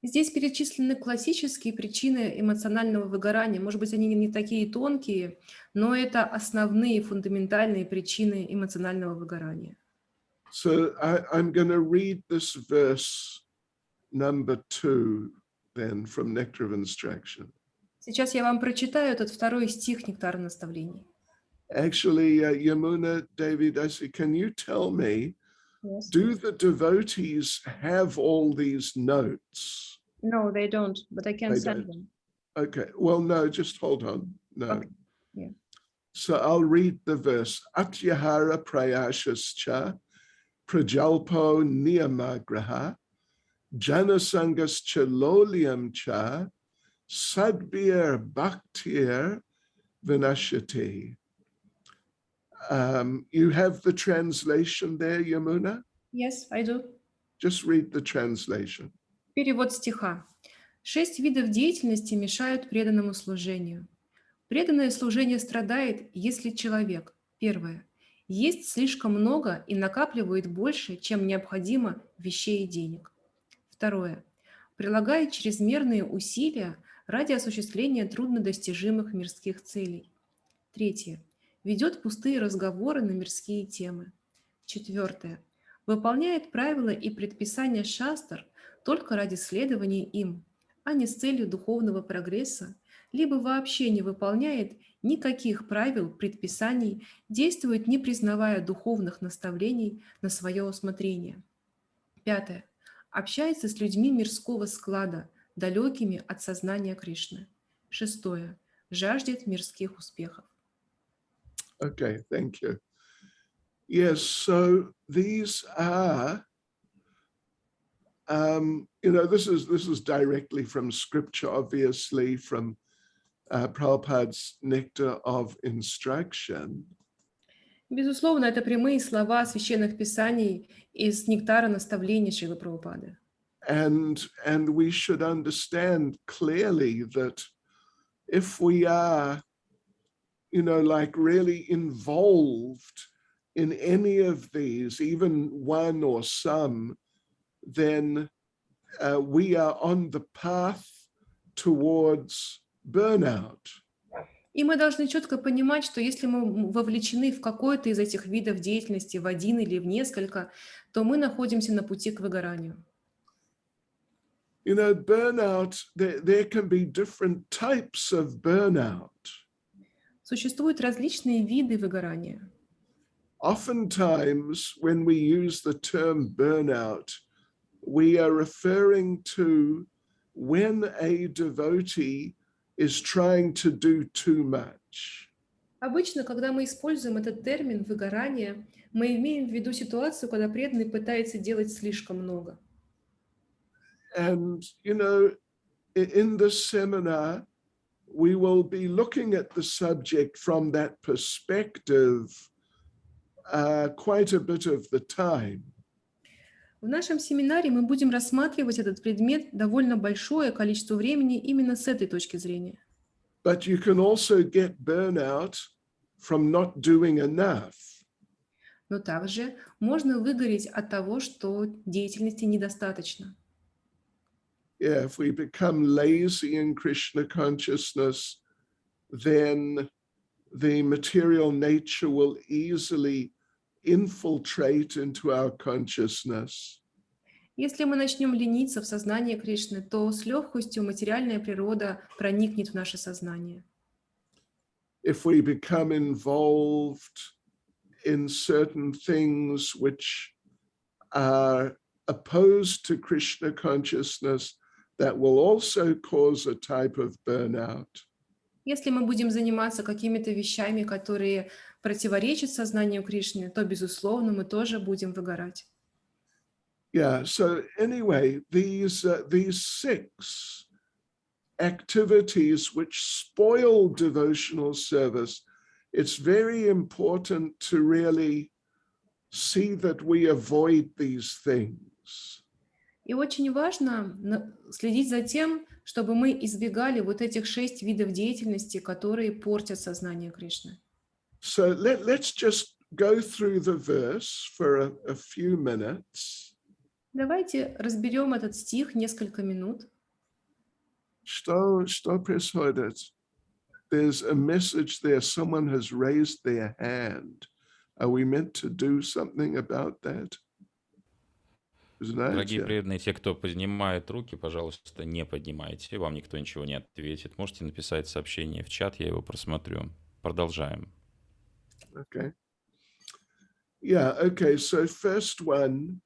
Здесь перечислены классические причины эмоционального выгорания. Может быть, они не такие тонкие, но это основные фундаментальные причины эмоционального выгорания. So I'm going to read this verse number 2 then from Nectar of Instruction. Сейчас я вам прочитаю этот второй стих «Нектара наставлений». Actually, Yamuna, David, I say, can you tell me, Yes. do the devotees have all these notes? No, they don't, but I can They send don't. them. Okay, well, no, just hold on. No. Okay. Yeah. So I'll read the verse. Atyahara prayashascha prajalpo niyamagraha janasangascha loliam cha sadbir bhaktir vinashati. You have the translation there, Yamuna? Yes, I do. Just read the translation. Перевод стиха. 6 видов деятельности мешают преданному служению. Преданное служение страдает, если человек, первое, есть слишком много и накапливает больше, чем необходимо вещей и денег. Второе, прилагает чрезмерные усилия ради осуществления труднодостижимых мирских целей. Третье, ведет пустые разговоры на мирские темы. Четвертое, выполняет правила и предписания шастр только ради следования им, а не с целью духовного прогресса, либо вообще не выполняет никаких правил, предписаний, действует, не признавая духовных наставлений на свое усмотрение. Пятое. Общается с людьми мирского склада, далекими от сознания Кришны. Шестое. Жаждет мирских успехов. Okay, thank you. Yes, so these are, this is directly from scripture, obviously, from Prabhupada's Nectar of Instruction. Безусловно, это прямые слова священных писаний из нектара наставлений Шрилы Прабхупады. And we should understand clearly that if we are, like really involved in any of these, even one or some, then we are on the path towards burnout. И мы должны четко понимать, что если мы вовлечены в какой-то из этих видов деятельности, в один или в несколько, то мы находимся на пути к выгоранию. Burnout, there can be different types of burnout. Существуют различные виды выгорания. Oftentimes, when we use the term burnout, we are referring to when a devotee is trying to do too much. Обычно, когда мы используем этот термин «выгорание», мы имеем в виду ситуацию, когда преданный пытается делать слишком много. And, in this seminar, we will be looking at the subject from that perspective quite a bit of the time. В нашем семинаре мы будем рассматривать этот предмет довольно большое количество времени именно с этой точки зрения. But you can also get burnout from not doing enough. Но также можно выгореть от того, что деятельности недостаточно. Yeah, if we become lazy in Krishna consciousness, then the material nature will easily infiltrate into our consciousness. Если мы начнем лениться в сознании Кришны, то с легкостью материальная природа проникнет в наше сознание. If we become involved in certain things which are opposed to Krishna consciousness, that will also cause a type of burnout. Если мы будем заниматься какими-то вещами, которые противоречат сознанию Кришны, то, безусловно, мы тоже будем выгорать. Yeah, so anyway, these 6 activities which spoil devotional service, it's very important to really see that we avoid these things. И очень важно следить за тем, чтобы мы избегали вот этих 6 видов деятельности, которые портят сознание Кришны. So let's just go through the verse for a few minutes. Давайте разберем этот стих несколько минут. Что происходит? There's a message there. Someone has raised their hand. Are we meant to do something about that? Дорогие Знаете? преданные, те, кто поднимает руки, пожалуйста, не поднимайте. Вам никто ничего не ответит. Можете написать сообщение в чат, я его просмотрю. Продолжаем. Okay. Yeah, okay. So first one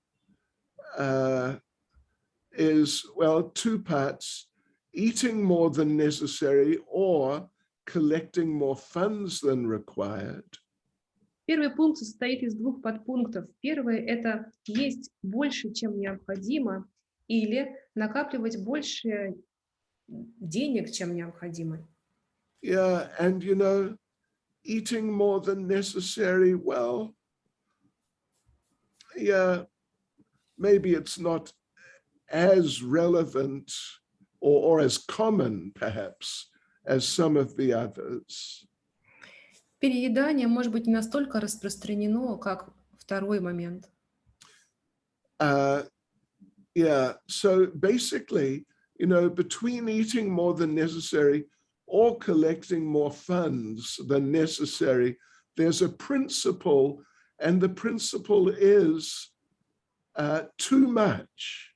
is, well, two parts. Eating more than necessary or collecting more funds than required. Первый пункт состоит из двух подпунктов. Первый – это есть больше, чем необходимо, или накапливать больше денег, чем необходимо. Yeah, and you know, eating more than necessary, well, yeah, maybe it's not as relevant or as common, perhaps, as some of the others. Переедание может быть не настолько распространено, как второй момент. Yeah, so basically, you know, between eating more than necessary or collecting more funds than necessary, there's a principle, and the principle is too much.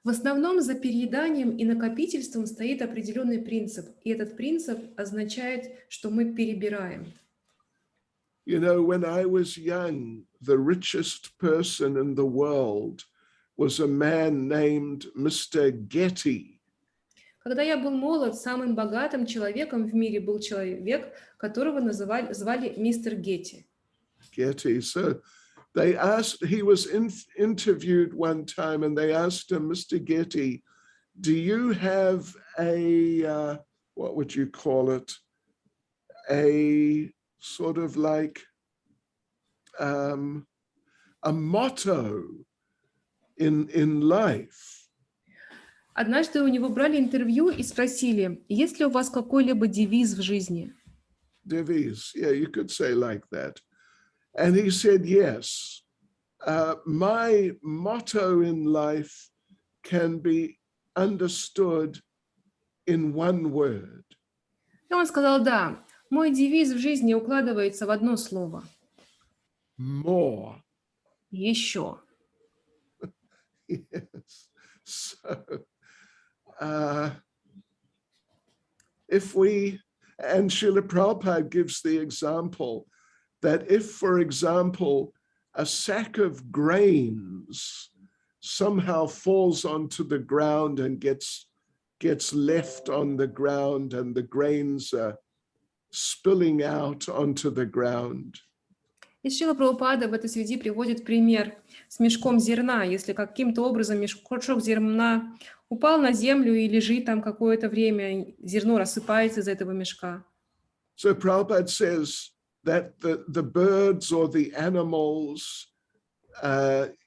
В основном за перееданием и накопительством стоит определенный принцип, и этот принцип означает, что мы перебираем. You know, when I was young, the richest person in the world was a man named Mr. Getty. Когда я был молод, самым богатым человеком в мире был человек, которого звали мистер Гетти. Getty. So they asked, he was interviewed one time, and they asked him, Mr. Getty, do you have a, what would you call it? A sort of like a motto in life? Однажды у него брали интервью и спросили, есть ли у вас какой-либо девиз в жизни? Devise, yeah, you could say like that. And he said, yes, my motto in life can be understood in one word. И он сказал, да, мой девиз в жизни укладывается в одно слово. More. Еще. Yes. So, if we, and Srila Prabhupada gives the example that if, for example, a sack of grains somehow falls onto the ground and gets left on the ground, and the grains are spilling out onto the ground. И Шрила Прабхупада в этой связи приводит пример с мешком зерна. Если каким-то образом мешок зерна упал на землю и лежит там какое-то время, зерно рассыпается из этого мешка. So Prabhupada says that the birds or the animals,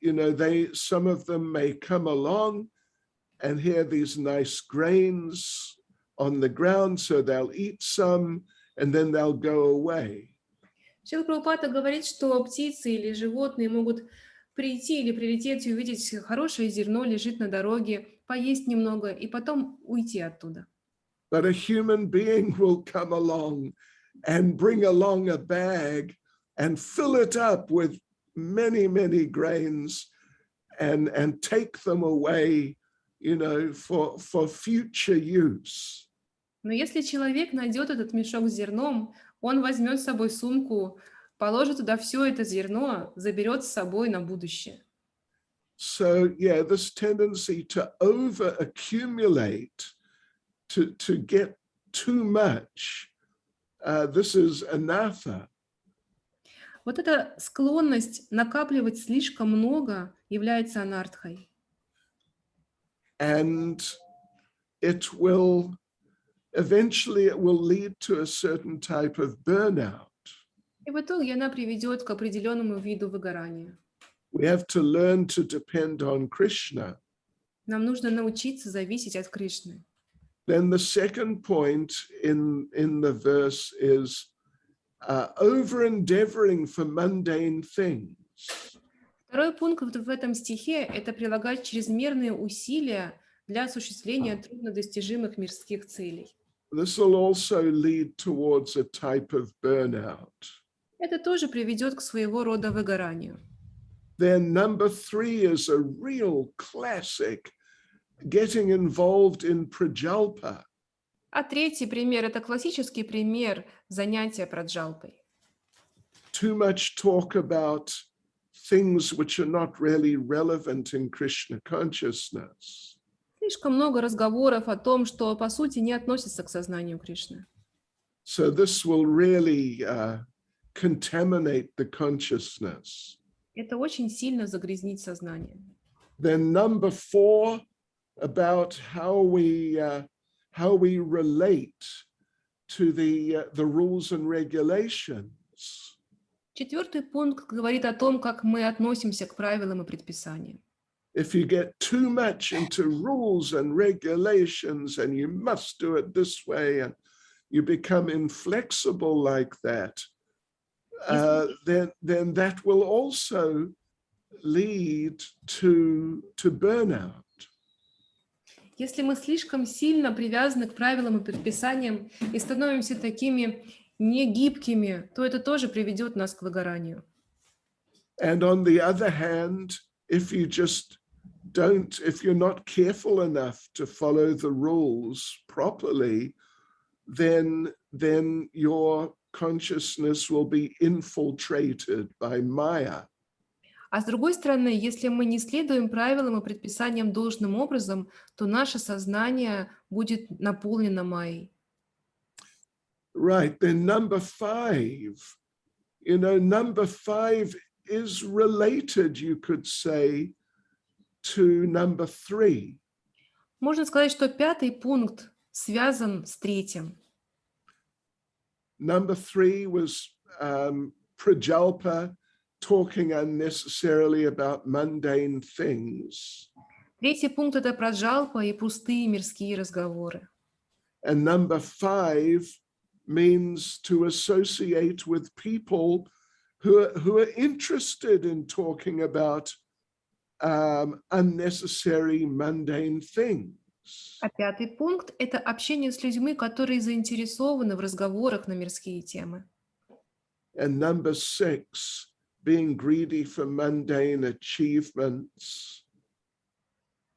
you know, some of them may come along and hear these nice grains on the ground, so they'll eat some and then they'll go away. Шрила Прабхупада говорит, что птицы или животные могут прийти или прилететь и увидеть хорошее зерно лежит на дороге, поесть немного и потом уйти оттуда. But a human being will come along and bring along a bag and fill it up with many, many grains and take them away, you know, for future use. Но если человек найдет этот мешок с зерном, он возьмет с собой сумку, положит туда все это зерно, заберет с собой на будущее. So, yeah, this tendency to over-accumulate, to get too much, this is anatha. Вот эта склонность накапливать слишком много является анартхой. And it will eventually lead to a certain type of burnout. И в итоге она приведет к определенному виду выгорания. We have to learn to depend on Krishna. Нам нужно научиться зависеть от Кришны. Then the second point in the verse is over-endeavoring for mundane things. Второй пункт в этом стихе– это прилагать чрезмерные усилия для осуществления труднодостижимых мирских целей. This will also lead towards a type of burnout. Это тоже приведет к своего рода выгоранию. Then number 3 is a real classic, getting involved in prajalpa. А третий пример– это классический пример занятия праджалпой. Too much talk about things which are not really relevant in Krishna consciousness. Слишком много разговоров о том, что по сути не относится к сознанию Кришны. So this will really contaminate the consciousness. Это очень сильно загрязнит сознание. Then number 4, about how we relate to the rules and regulations. Четвертый пункт говорит о том, как мы относимся к правилам и предписаниям. If you get too much into rules and regulations and you must do it this way and you become inflexible like that, then that will also lead to burnout. Если мы слишком сильно привязаны к правилам и предписаниям и становимся такими негибкими, то это тоже приведет нас к выгоранию. And on the other hand, if you're not careful enough to follow the rules properly, then your consciousness will be infiltrated by Maya. А с другой стороны, если мы не следуем правилам и предписаниям должным образом, то наше сознание будет наполнено майей. Right, then number 5, number 5 is related, you could say, to number 3. Можно сказать, что пятый пункт связан с третьим. Number 3 was prajalpa, talking unnecessarily about mundane things. Третий пункт – это праджалпа и пустые мирские разговоры. And number 5 means to associate with people who are interested in talking about unnecessary mundane things. А пятый пункт – это общение с людьми, которые заинтересованы в разговорах на мирские темы. And number 6, being greedy for mundane achievements.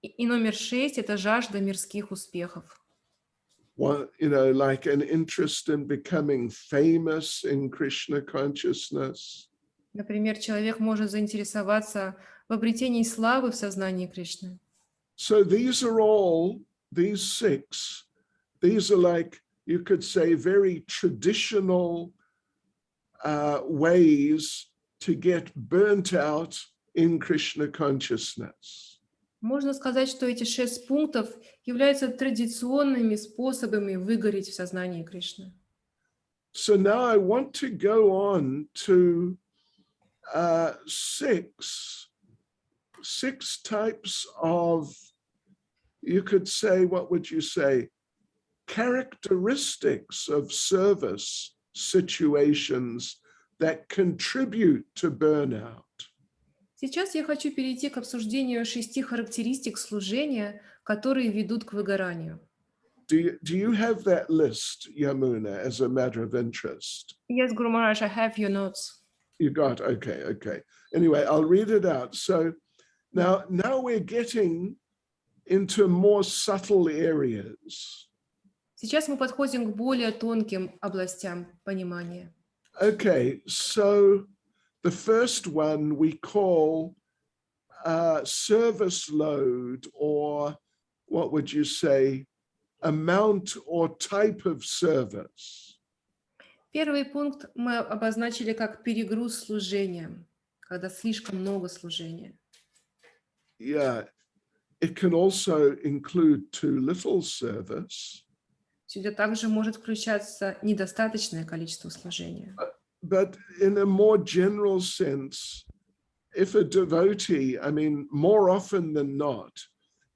И номер 6 – это жажда мирских успехов. Like an interest in becoming famous in Krishna consciousness. Например, человек может заинтересоваться в обретении славы в сознании Кришны. So these 6, these are like, you could say, very traditional ways to get burnt out in Krishna consciousness. Можно сказать, что эти 6 пунктов являются традиционными способами выгореть в сознании Кришны. So now I want to go on to 6 types of, you could say, what would you say, characteristics of service situations that contribute to burnout. Сейчас я хочу перейти к обсуждению 6 характеристик служения, которые ведут к выгоранию. Do you have that list, Yamuna, as a matter of interest? Yes, Guru Maharaj, I have your notes. You got, okay. Anyway, I'll read it out. So now we're getting into more subtle areas. Сейчас мы подходим к более тонким областям понимания. Okay, so the first one we call service load, or what would you say, amount or type of service. Первый пункт мы обозначили как перегруз служения, когда слишком много служения. Yeah, it can also include too little service. Сюда также может включаться недостаточное количество служения. But in a more general sense, if a devotee, more often than not,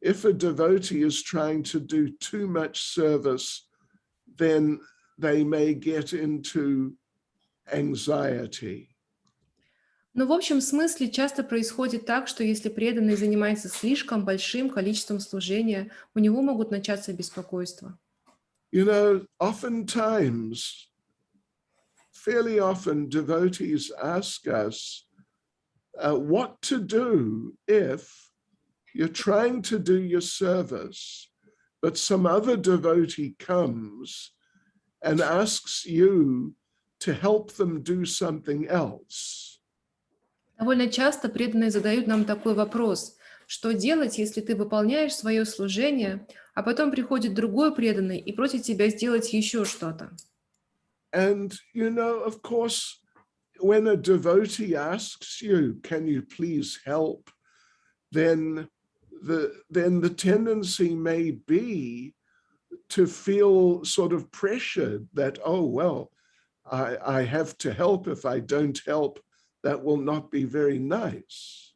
if a devotee is trying to do too much service, then they may get into anxiety. Но в общем смысле часто происходит так, что если преданный занимается слишком большим количеством служения, у него могут начаться беспокойства. You know, oftentimes, fairly often, devotees ask us what to do if you're trying to do your service, but some other devotee comes and asks you to help them do something else. Довольно часто преданные задают нам такой вопрос: что делать, если ты выполняешь свое служение, а потом приходит другой преданный и просит тебя сделать еще что-то? And, you know, of course, when a devotee asks you, can you please help, then the tendency may be to feel sort of pressured that, oh, well, I have to help. If I don't help, that will not be very nice.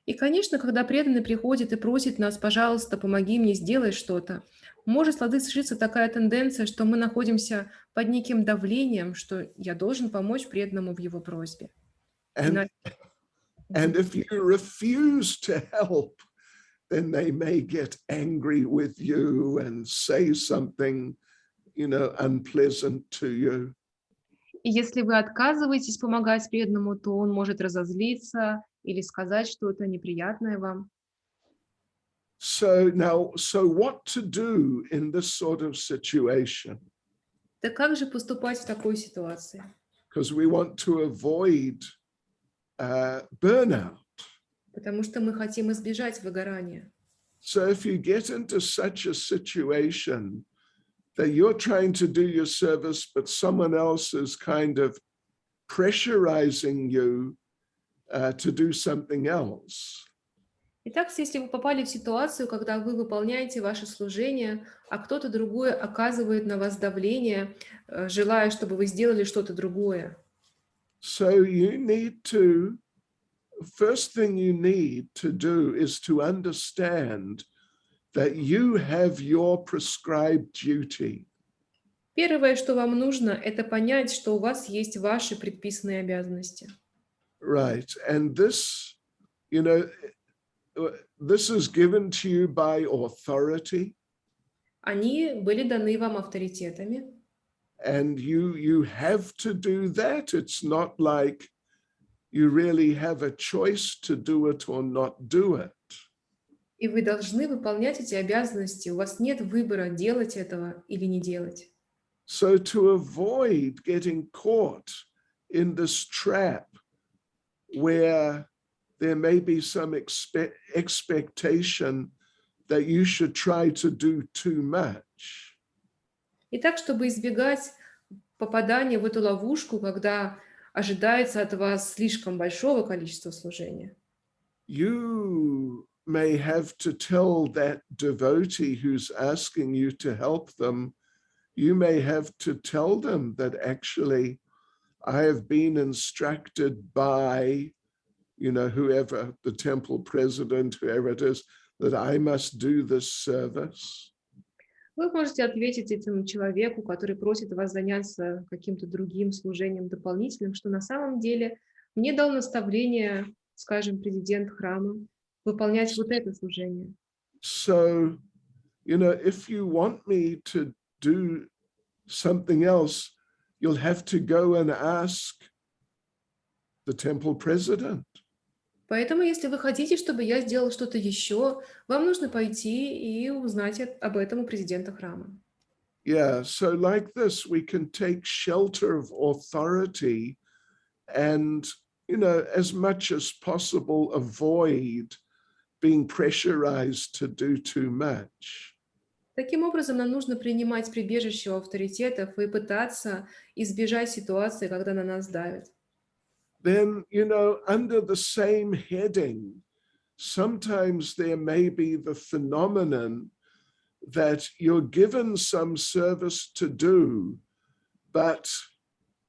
И, конечно, когда преданный приходит и просит нас: пожалуйста, помоги мне, сделай что-то, может сложиться такая тенденция, что мы находимся под неким давлением, что я должен помочь преданному в его просьбе. And, and if you refuse to help, then they may get angry with you and say something, you know, unpleasant to you. И если вы отказываетесь помогать преданному, то он может разозлиться или сказать что-то неприятное вам. So what to do in this sort of situation? Так как же поступать в такой ситуации? Because we want to avoid burnout. Потому что мы хотим избежать выгорания. So if you get into such a situation that you're trying to do your service, but someone else is kind of pressurizing you to do something else. Итак, если вы попали в ситуацию, когда вы выполняете ваше служение, а кто-то другой оказывает на вас давление, желая, чтобы вы сделали что-то другое. So you need to, first thing you need to do is to understand that you have your prescribed duty. Первое, что вам нужно, это понять, что у вас есть ваши предписанные обязанности. Right, and this, you know, this is given to you by authority. Они были даны вам авторитетами. And you have to do that. It's not like you really have a choice to do it or not do it. И вы должны выполнять эти обязанности. У вас нет выбора, делать этого или не делать. So to avoid getting caught in this trap where there may be some expectation that you should try to do too much. И так, чтобы избегать попадания в эту ловушку, когда ожидается от вас слишком большого количества служения, You may have to tell that devotee who's asking you to help them, you may have to tell them that actually I have been instructed by, you know, whoever, the temple president, whoever it is, that I must do this service. вы можете ответить этому человеку, который просит вас заняться каким-то другим служением дополнительным, что на самом деле мне дал наставление, скажем, президент храма, выполнять вот это служение. So, you know, if you want me to do something else, you'll have to go and ask the temple president. Поэтому, если вы хотите, чтобы я сделал что-то еще, вам нужно пойти и узнать об этом у президента храма. Yeah, so like this, we can take shelter of authority and, you know, as much as possible, avoid being pressurized to do too much. Таким образом, нам нужно принимать прибежище у авторитетов и пытаться избежать ситуации, когда на нас давят. Then, you know, under the same heading, sometimes there may be the phenomenon that you're given some service to do, but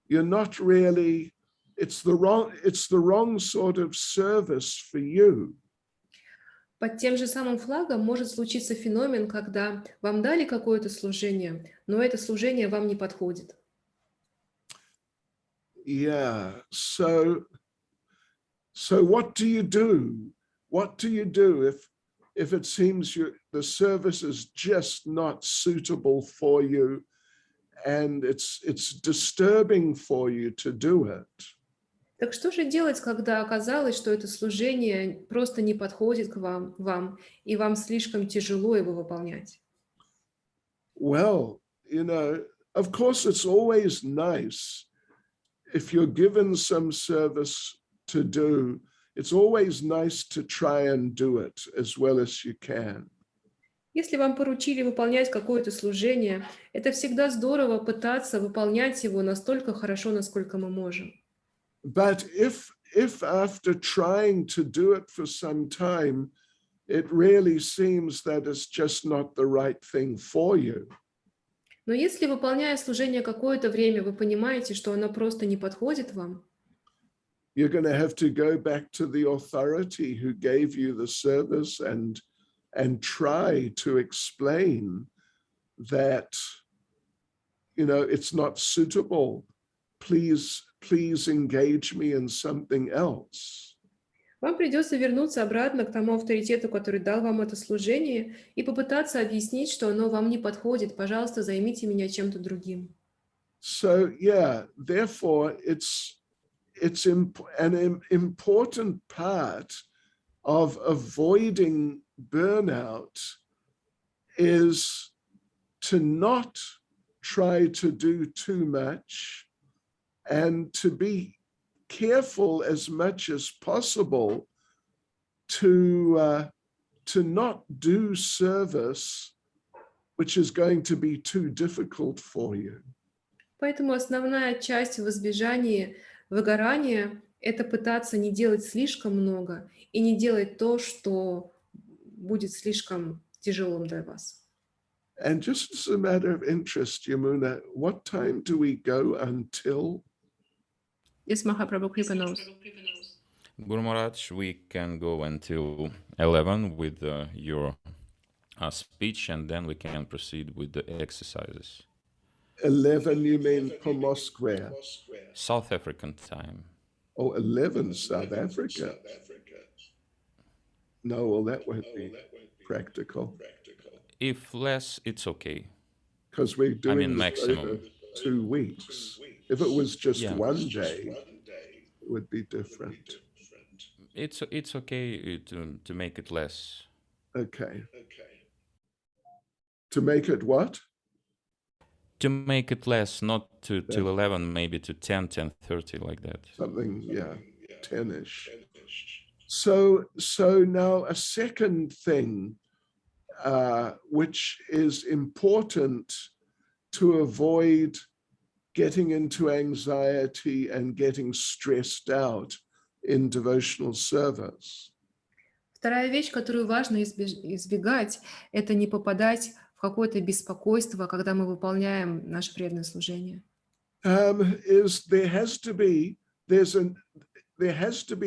you're not really, it's the wrong sort of service for you. Под тем же самым флагом может случиться феномен, когда вам дали какое-то служение, но это служение вам не подходит. Yeah, so So what do you do? What do you do if it seems the service is just not suitable for you and it's disturbing for you to do it? Так что же делать, когда оказалось, что это служение просто не подходит к вам, и вам слишком тяжело его выполнять? Well, of course, it's always nice if you're given some service to do. It's always nice to try and do it as well as you can. Если вам поручили выполнять какое-то служение, это всегда здорово пытаться выполнять его настолько хорошо, насколько мы можем. But if after trying to do it for some time, it really seems that it's just not the right thing for you, Но если, выполняя служение какое-то время, вы понимаете, что оно просто не подходит вам, you're going to have to go back to the authority who gave you the service and try to explain that, it's not suitable. Please engage me in something else. вам придется вернуться обратно к тому авторитету, который дал вам это служение, и попытаться объяснить, что оно вам не подходит. Пожалуйста, займите меня чем-то другим. So, yeah, therefore, it's an important part of avoiding burnout is to not try to do too much and to be careful as much as possible to not do service which is going to be too difficult for you. Поэтому основная часть в избежании выгорания – это пытаться не делать слишком много и не делать то, что будет слишком тяжелым для вас. And just as a matter of interest, Yamuna, what time do we go until? Yes, Mahaprabhu Kripa knows. Guru Maharaj, we can go until 11 with your speech, and then we can proceed with the exercises. 11, you mean per Moscow? South African time. Oh, 11 South Africa. No, well, that won't be practical. If less, it's okay. Because we're doing this maximum. over 2 weeks. If it was just Yeah. one day, it would be different. It's okay to make it less. Okay. To make it what? To make it less, not till 11, maybe to 10, 10:30, like that. Something, yeah, 10-ish. So now a second thing which is important to avoid getting into anxiety and getting stressed out in devotional service. Вторая вещь, которую важно избегать, это не попадать в какое-то беспокойство, когда мы выполняем наше преданное служение. Is there has to be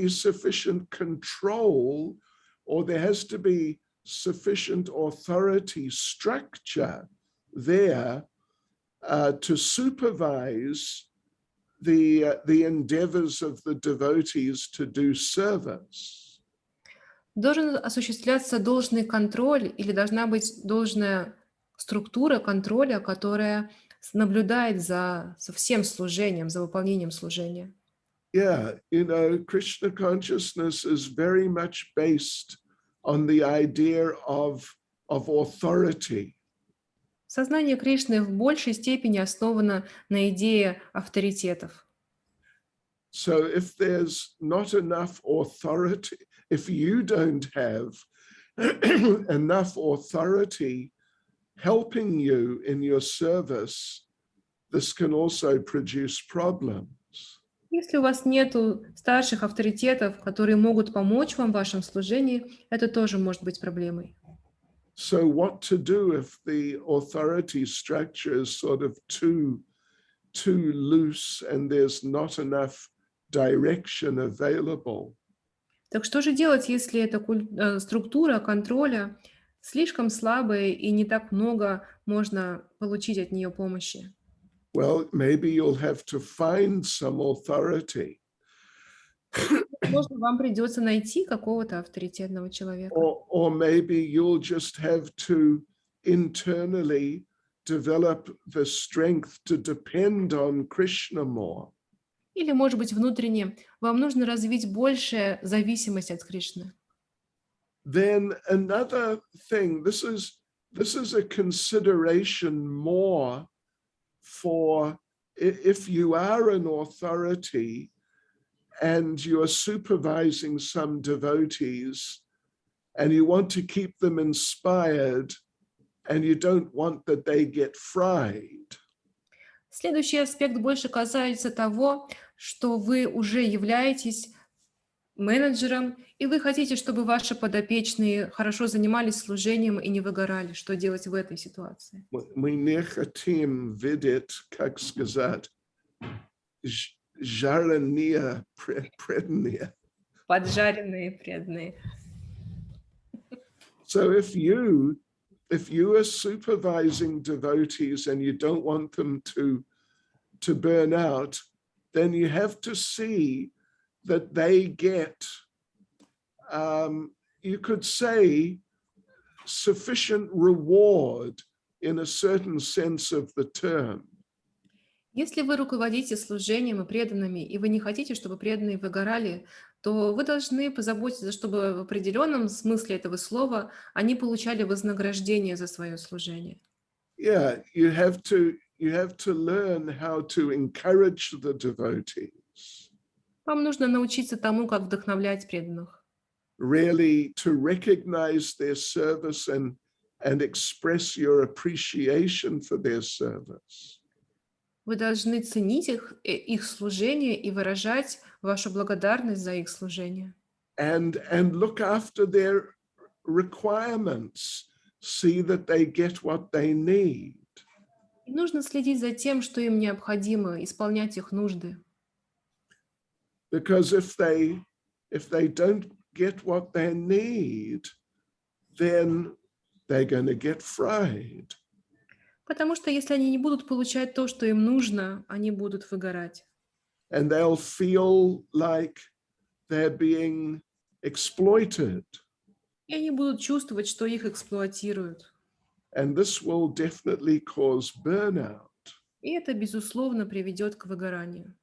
sufficient control, or there has to be sufficient authority structure there to supervise the endeavors of the devotees to do service. Должен осуществляться должный контроль или должна быть должная структура контроля, которая наблюдает за всем служением, за выполнением служения. Yeah, Krishna consciousness is very much based on the idea of authority. Сознание Кришны в большей степени основано на идее авторитетов. So if there's not enough authority, if you don't have enough authority helping you in your service, this can also produce problems. Если у вас нету старших авторитетов, которые могут помочь вам в вашем служении, это тоже может быть проблемой. So what to do if the authority structure is sort of too loose and there's not enough direction available? Так что же делать, если эта структура контроля слишком слабая и не так много можно получить от нее помощи? Well, maybe you'll have to find some authority Возможно, вам придется найти какого-то авторитетного человека. or maybe you'll just have to internally develop the strength to depend on Krishna more. Или, может быть, внутренне вам нужно развить большую зависимость от Кришны. Then another thing, this is a consideration more for if you are an authority and you are supervising some devotees and you want to keep them inspired and you don't want that they get fried. Следующий аспект больше касается того, что вы уже являетесь менеджером, и вы хотите, чтобы ваши подопечные хорошо занимались служением и не выгорали. Что делать в этой ситуации? Мы не хотим видеть, как сказать, жареные преданные. Поджаренные преданные. So if you are supervising devotees and you don't want them to burn out, then you have to see that they get, you could say, sufficient reward in a certain sense of the term. Если вы руководите служением и преданными, и вы не хотите, чтобы преданные выгорали, то вы должны позаботиться, чтобы в определенном смысле этого слова они получали вознаграждение за свое служение. Yeah, you have to learn how to encourage the devotees. Вам нужно научиться тому, как вдохновлять преданных. Really to recognize their service and express your appreciation for their service. Вы должны ценить их служение и выражать вашу благодарность за их служение. And look after their requirements, see that they get what they need. И нужно следить за тем, что им необходимо, исполнять их нужды. Because if they don't get what they need, then they're going to get fried. Потому что если они не будут получать то, что им нужно, они будут выгорать. And they'll feel like they're being exploited. И они будут чувствовать, что их эксплуатируют. And this will definitely cause burnout. И это, безусловно, приведет к выгоранию.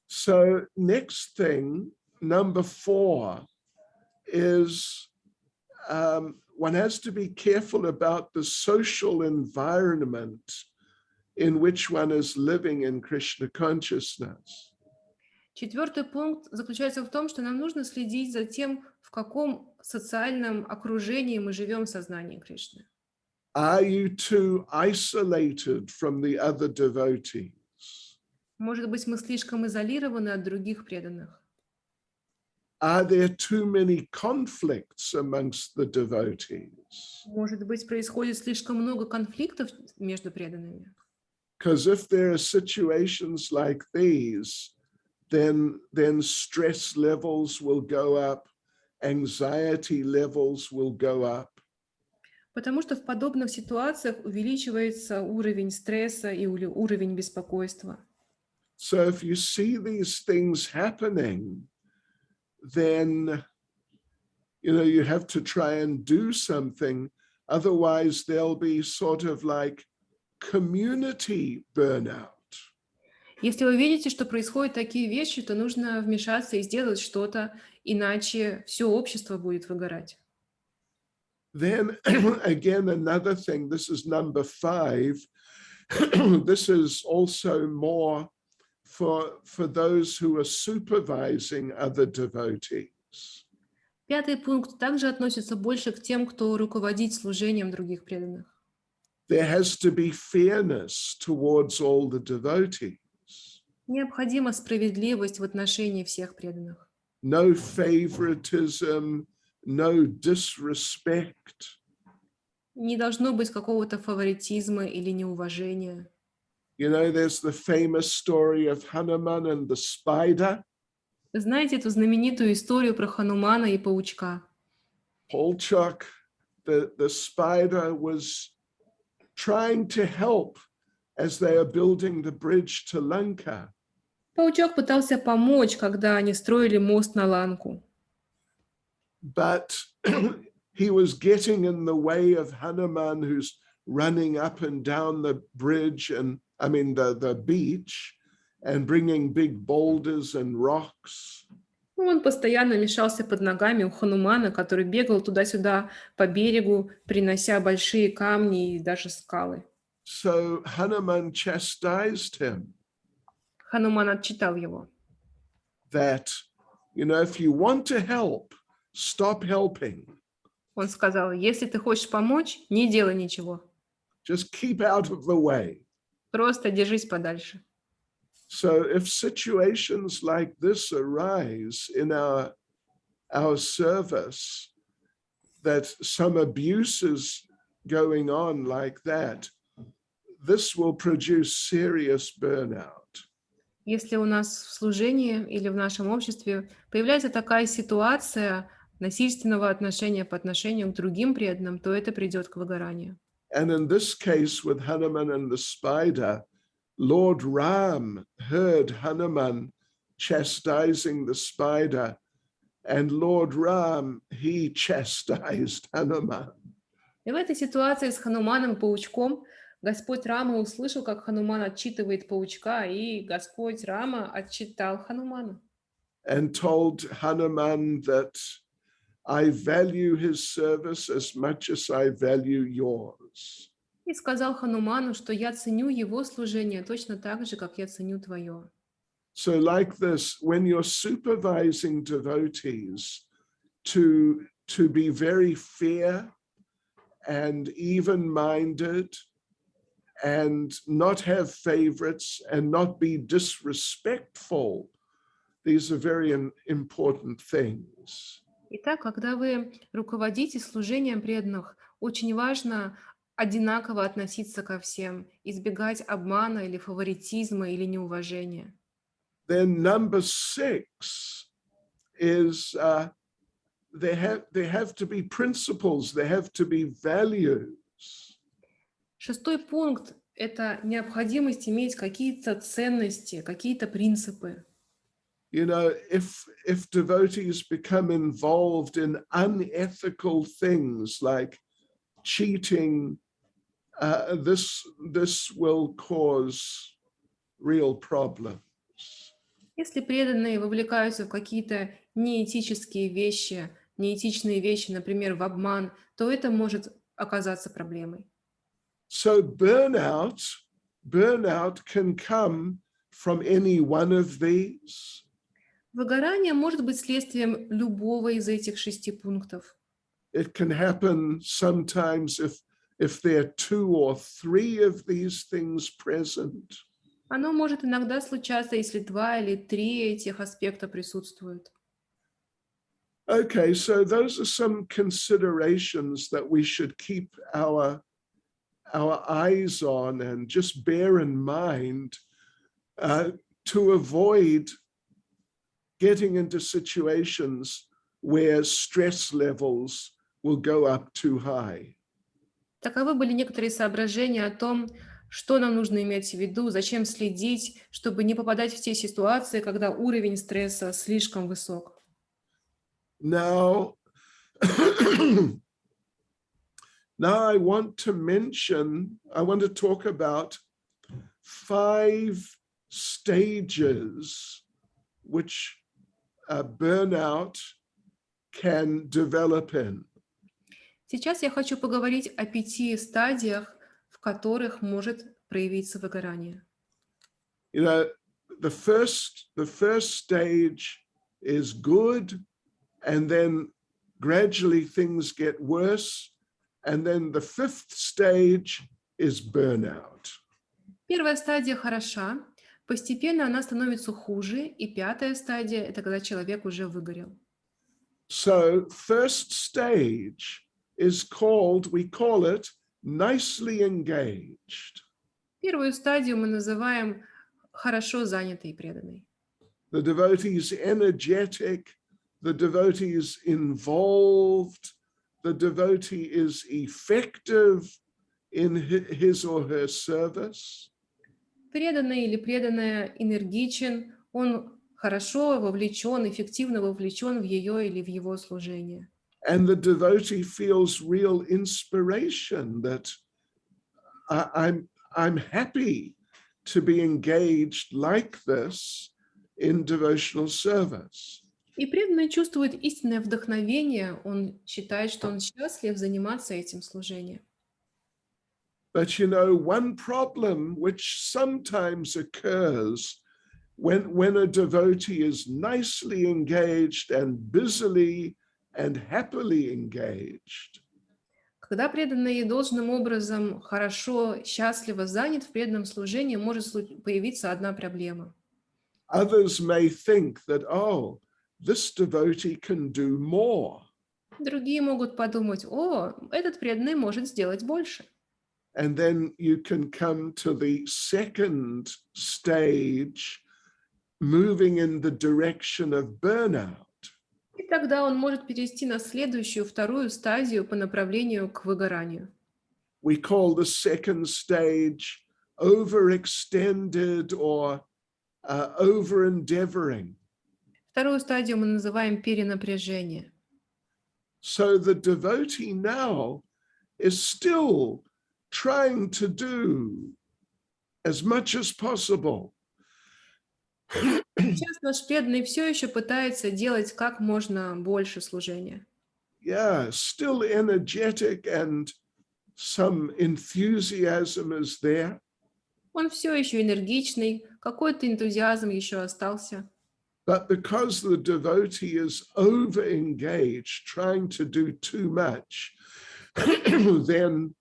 So next thing, number 4, is one has to be careful about the social environment in which one is living in Krishna consciousness. Четвертый пункт заключается в том, что нам нужно следить за тем, в каком социальном окружении мы живем в сознании Кришны. Are you too isolated from the other devotees? Может быть, мы слишком изолированы от других преданных? Are there too many conflicts amongst the devotees? Может быть, происходит слишком много конфликтов между преданными? Because if there are situations like these, then stress levels will go up, anxiety levels will go up. Потому что в подобных ситуациях увеличивается уровень стресса и уровень беспокойства. So if you see these things happening, then you have to try and do something. Otherwise, there'll be sort of like community burnout. Если вы видите, что происходят такие вещи, то нужно вмешаться и сделать что-то, иначе все общество будет выгорать. Then again, another thing, this is number 5. This is also more for those who are supervising other devotees. Пятый пункт также относится больше к тем, кто руководит служением других преданных. There has to be fairness towards all the devotees. Необходима справедливость в отношении всех преданных. No favoritism, no disrespect. Не должно быть какого-то фаворитизма или неуважения. There's the famous story of Hanuman and the spider. Вы знаете эту знаменитую историю про Ханумана и паучка? Polchak, the spider, was trying to help as they are building the bridge to Lanka. Паучок пытался помочь, когда они строили мост на Ланку. but he was getting in the way of Hanuman, who's running up and down the bridge and the beach and bringing big boulders and rocks. Он постоянно мешался под ногами у Ханумана, который бегал туда-сюда по берегу, принося большие камни и даже скалы. So Hanuman chastised him Хануман отчитал его. that, if you want to help, stop helping. Он сказал, если ты хочешь помочь, не делай ничего. Just keep out of the way. Просто держись подальше. So if situations like this arise in our service, that some abuse is going on like that, this will produce serious burnout. Если у нас в служении или в нашем обществе появляется такая ситуация насильственного отношения по отношению к другим преданным, то это придет к выгоранию. And in this case with Hanuman and the spider, Lord Ram heard Hanuman chastising the spider, and Lord Ram, he chastised Hanuman. И в этой ситуации с Хануманом паучком Господь Рама услышал, как Хануман отчитывает паучка, и Господь Рама отчитал Ханумана. And told Hanuman that I value his service as much as I value yours. И сказал Хануману, что я ценю его служение точно так же, как я ценю твое. So like this, when you're supervising devotees to be very fair and even-minded and not have favorites and not be disrespectful, these are very important things. Итак, когда вы руководите служением преданных, очень важно одинаково относиться ко всем, избегать обмана или фаворитизма или неуважения. Then number 6 is there have to be principles, there have to be values. Шестой пункт – это необходимость иметь какие-то ценности, какие-то принципы. If devotees become involved in unethical things like cheating, this will cause real problems. Если преданные вовлекаются в какие-то неэтические вещи, неэтичные вещи, например, в обман, то это может оказаться проблемой. So burnout can come from any one of these. Выгорание может быть следствием любого из этих 6 пунктов. It can happen sometimes if there are 2 or 3 of these things present. Оно может иногда случаться, если 2 или 3 этих аспекта присутствуют. Okay, so those are some considerations that we should keep our eyes on and just bear in mind to avoid getting into situations where stress levels will go up too high. Таковы были некоторые соображения о том, что нам нужно иметь в виду, зачем следить, чтобы не попадать в те ситуации, когда уровень стресса слишком высок. Now I want to talk about 5 stages which burnout can develop in. Сейчас я хочу поговорить о 5 стадиях, в которых может проявиться выгорание. The first stage is good, and then gradually things get worse, and then the 5th stage is burnout. Первая стадия хороша, постепенно она становится хуже, и 5-я стадия – это когда человек уже выгорел. So first stage is we call it nicely engaged. Первую стадию мы называем хорошо занятой и преданной. The devotee is energetic, the devotee is involved, the devotee is effective in his or her service. Преданный или преданная энергичен, Он хорошо вовлечен, эффективно вовлечен в ее или в его служение. And the devotee feels real inspiration that I'm happy to be engaged like this in devotional service. И преданный чувствует истинное вдохновение, он считает, что он счастлив заниматься этим служением. But you know, one problem which sometimes occurs when a devotee is nicely engaged and busily and happily engaged, Когда преданный должным образом хорошо, счастливо занят в преданном служении, может появиться одна проблема. others may think that, oh, this devotee can do more. Другие могут подумать: о, этот преданный может сделать больше. And then you can come to the second stage, moving in the direction of burnout. И тогда он может перейти на следующую, вторую стадию по направлению к выгоранию. We call the second stage overextended or over-endeavoring. Вторую стадию мы называем перенапряжение. So the devotee now is still trying to do as much as possible. Сейчас наш преданный все еще пытается делать как можно больше служения. Yeah, still energetic and some enthusiasm is there. Он все еще энергичный, какой-то энтузиазм еще остался. But because the devotee is over-engaged, trying to do too much, then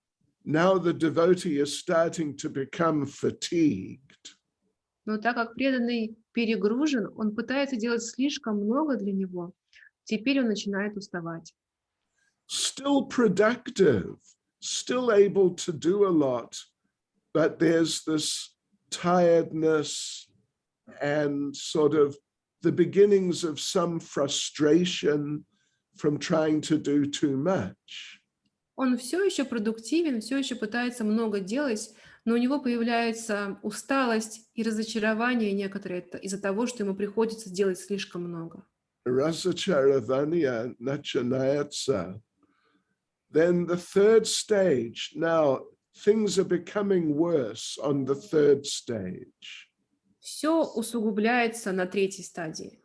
now the devotee is starting to become fatigued. Но так как преданный перегружен, он пытается делать слишком много для него. Теперь он начинает уставать. Still productive, still able to do a lot, but there's this tiredness and sort of the beginnings of some frustration from trying to do too much. Он все еще продуктивен, все еще пытается много делать, но у него появляется усталость и разочарование некоторые из-за того, что ему приходится делать слишком много. Rasacharavanya nachanayatsa. Then the third stage, now things are becoming worse on the third stage. Все усугубляется на третьей стадии.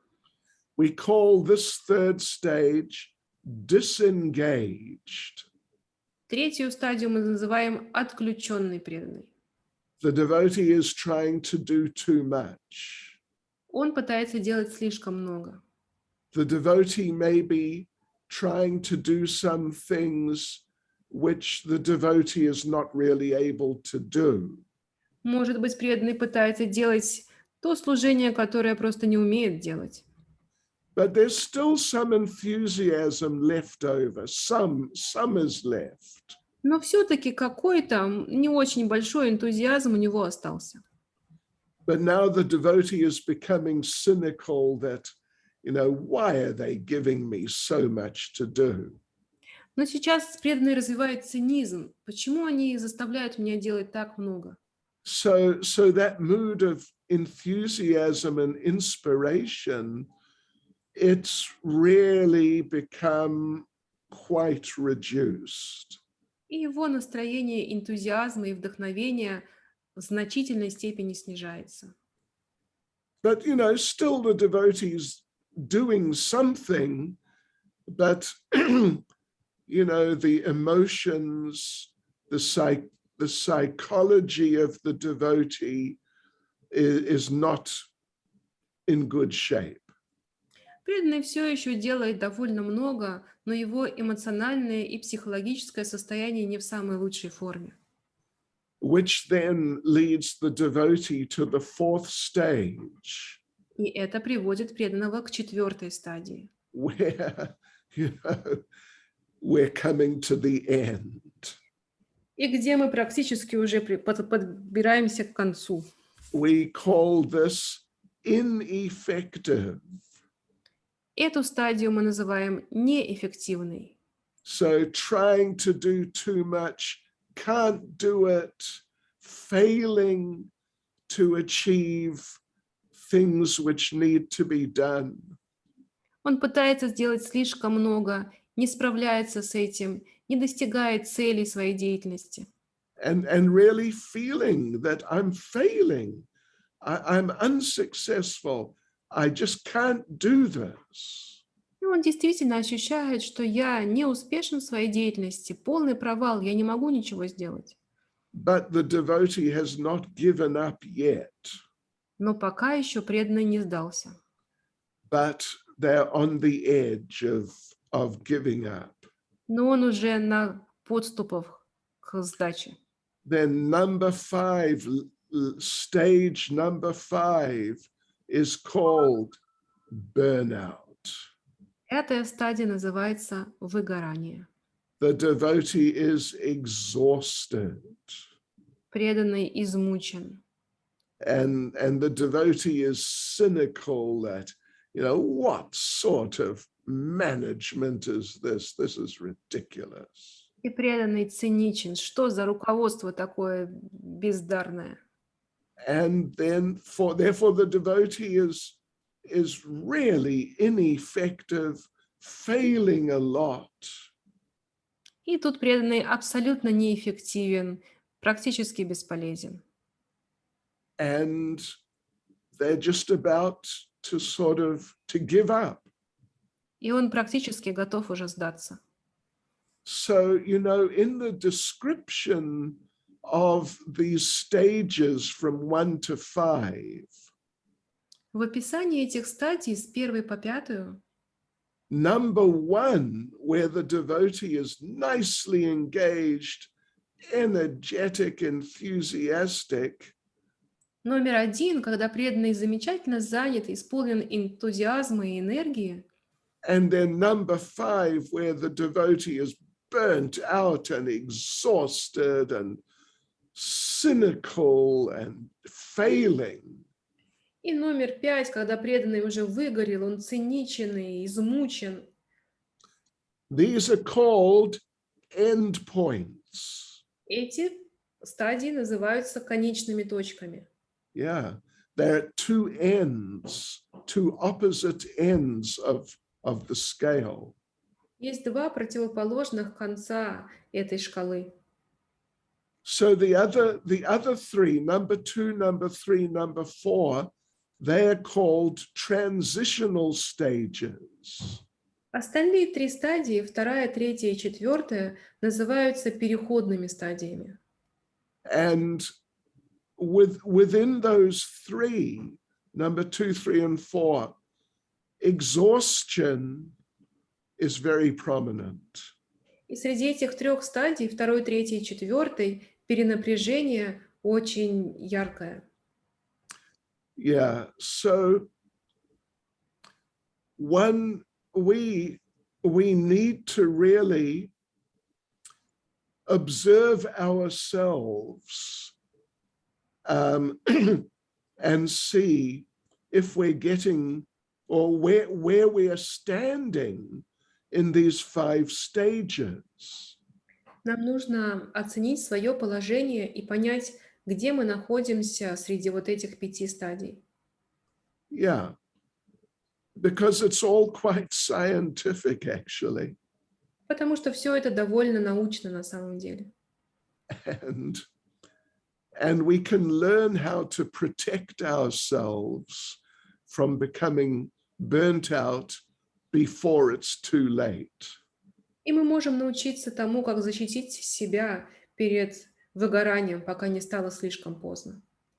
We call this third stage disengaged. Третью стадию мы называем отключенный преданный. The devotee is trying to do too much. Он пытается делать слишком много. The devotee may be trying to do some things which the devotee is not really able to do. Может быть, преданный пытается делать то служение, которое просто не умеет делать. But there's still some enthusiasm left over. Some is left. Но все-таки какой-то не очень большой энтузиазм у него остался. But now the devotee is becoming cynical that, you know, why are they giving me so much to do? Но сейчас преданный развивает цинизм. Почему они заставляют меня делать так много? So that mood of enthusiasm and inspiration, it's really become quite reduced. И его настроение энтузиазма и вдохновения в значительной степени снижается. But, you know, still the devotee's doing something, but, you know, the emotions, the psychology of the devotee is not in good shape. Преданный все еще делает довольно много, но его эмоциональное и психологическое состояние не в самой лучшей форме. Which then leads the devotee to the fourth stage. И это приводит преданного к четвертой стадии. Where, you know, we're coming to the end. И где мы практически уже подбираемся к концу. We call this ineffective. Эту стадию мы называем неэффективной. So trying to do too much, can't do it, failing to achieve, things which need to be done. Он пытается сделать слишком много, не справляется с этим, не достигает целей своей деятельности. And really feeling that I'm failing, I'm unsuccessful, I just can't do this. И он действительно ощущает, что я не успешен в своей деятельности, полный провал, я не могу ничего сделать. But the devotee has not given up yet. Но пока еще преданный не сдался. But they're on the edge of giving up. Но он уже на подступах к сдаче. Then stage number five is called burnout. Пятая стадия называется выгорание. The devotee is exhausted. Преданный измучен. And the devotee is cynical that, what sort of management is this? This is ridiculous. И преданный циничен. Что за руководство такое бездарное? And then therefore the devotee is really ineffective, failing a lot. И тут преданный абсолютно неэффективен, практически бесполезен. And they're just about to give up. И он практически готов уже сдаться. So, in the description of these stages from 1 to 5, В описании этих стадий с 1 по 5 number 1, where the devotee is nicely engaged, energetic, enthusiastic, номер 1, когда преданный замечательно занят, исполнен энтузиазма и энергии, and then number 5, where the devotee is burnt out and exhausted and cynical and failing. и номер 5, когда преданный уже выгорел, он циничен и измучен. These are called endpoints. Эти стадии называются конечными точками. Yeah, they're at two ends, two opposite ends of the scale. Есть два противоположных конца этой шкалы. So the other three, number 2, number 3, number 4, they're called transitional stages. Остальные три стадии, 2, 3 и 4, называются переходными стадиями. And within those three, number 2, 3, and 4, exhaustion is very prominent. И среди этих трех стадий, 2, 3 и 4, перенапряжение очень яркое. Yeah, so we need to really observe ourselves and see if we're getting or where we are standing in these 5 stages. Нам нужно оценить свое положение и понять, где мы находимся среди вот этих 5 стадий. Yeah, because it's all quite scientific, actually. Потому что все это довольно научно на самом деле. And we can learn how to protect ourselves from becoming burnt out before it's too late. И мы можем научиться тому, как защитить себя перед выгоранием, пока не стало слишком поздно.